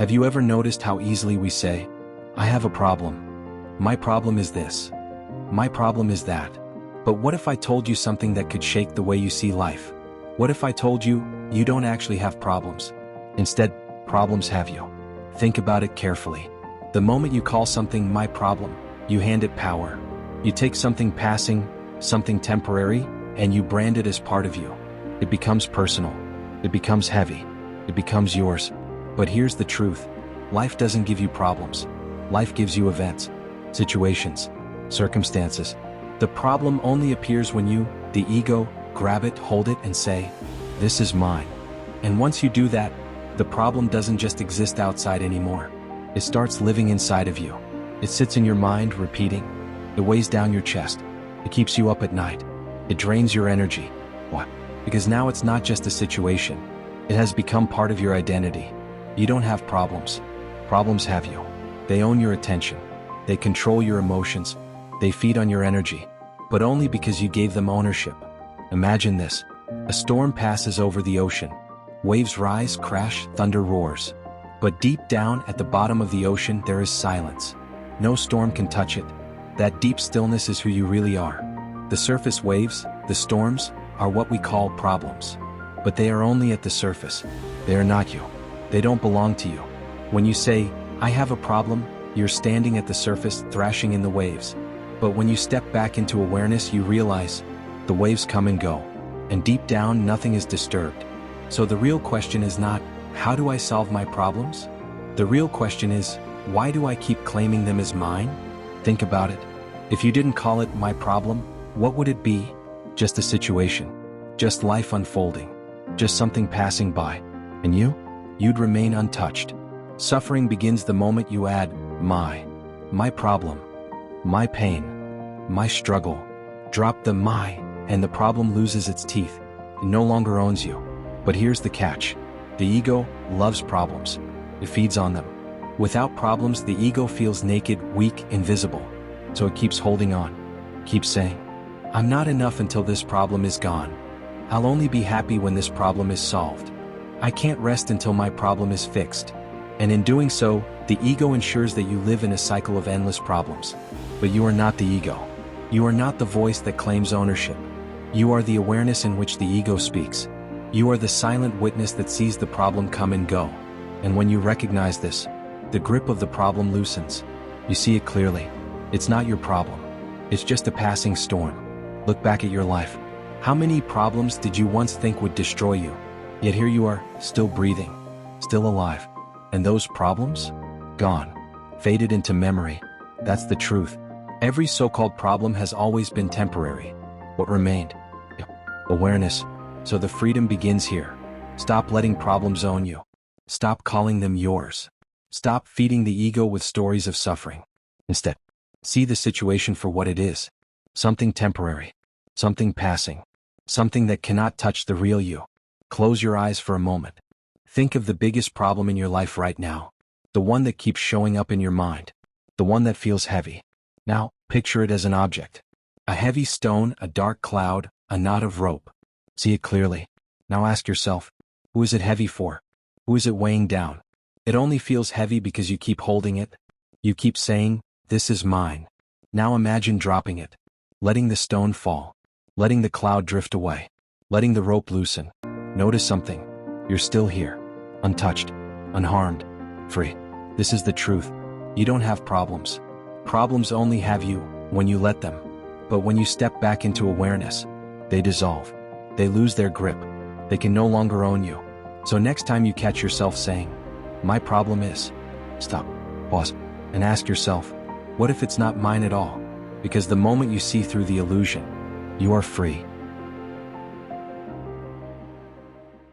Have you ever noticed how easily we say, I have a problem. My problem is this. My problem is that. But what if I told you something that could shake the way you see life? What if I told you, you don't actually have problems? Instead, problems have you. Think about it carefully. The moment you call something my problem, you hand it power. You take something passing, something temporary, and you brand it as part of you. It becomes personal. It becomes heavy. It becomes yours. But here's the truth. Life doesn't give you problems. Life gives you events, situations, circumstances. The problem only appears when you, the ego, grab it, hold it, and say, this is mine. And once you do that, the problem doesn't just exist outside anymore. It starts living inside of you. It sits in your mind, repeating. It weighs down your chest. It keeps you up at night. It drains your energy. Why? Because now it's not just a situation. It has become part of your identity. You don't have problems. Problems have you. They own your attention. They control your emotions. They feed on your energy. But only because you gave them ownership. Imagine this. A storm passes over the ocean. Waves rise, crash, thunder roars. But deep down at the bottom of the ocean there is silence. No storm can touch it. That deep stillness is who you really are. The surface waves, the storms, are what we call problems. But they are only at the surface. They are not you. They don't belong to you. When you say, I have a problem, you're standing at the surface, thrashing in the waves. But when you step back into awareness, you realize the waves come and go. And deep down, nothing is disturbed. So the real question is not, how do I solve my problems? The real question is, why do I keep claiming them as mine? Think about it. If you didn't call it my problem, what would it be? Just a situation. Just life unfolding. Just something passing by. And you? You'd remain untouched. Suffering begins the moment you add my problem, my pain, my struggle. Drop the my, and the problem loses its teeth. It no longer owns you. But here's the catch. The ego loves problems. It feeds on them. Without problems, the ego feels naked, weak, invisible. So it keeps holding on. Keeps saying, I'm not enough until this problem is gone. I'll only be happy when this problem is solved. I can't rest until my problem is fixed. And in doing so, the ego ensures that you live in a cycle of endless problems. But you are not the ego. You are not the voice that claims ownership. You are the awareness in which the ego speaks. You are the silent witness that sees the problem come and go. And when you recognize this, the grip of the problem loosens. You see it clearly. It's not your problem. It's just a passing storm. Look back at your life. How many problems did you once think would destroy you? Yet here you are, still breathing, still alive. And those problems? Gone. Faded into memory. That's the truth. Every so-called problem has always been temporary. What remained? Awareness. So the freedom begins here. Stop letting problems own you. Stop calling them yours. Stop feeding the ego with stories of suffering. Instead, see the situation for what it is. Something temporary. Something passing. Something that cannot touch the real you. Close your eyes for a moment. Think of the biggest problem in your life right now. The one that keeps showing up in your mind. The one that feels heavy. Now, picture it as an object. A heavy stone, a dark cloud, a knot of rope. See it clearly. Now ask yourself, who is it heavy for? Who is it weighing down? It only feels heavy because you keep holding it. You keep saying, this is mine. Now imagine dropping it. Letting the stone fall. Letting the cloud drift away. Letting the rope loosen. Notice something. You're still here. Untouched. Unharmed. Free. This is the truth. You don't have problems. Problems only have you when you let them. But when you step back into awareness, they dissolve. They lose their grip. They can no longer own you. So next time you catch yourself saying, my problem is, stop, pause, and ask yourself, what if it's not mine at all? Because the moment you see through the illusion, you are free.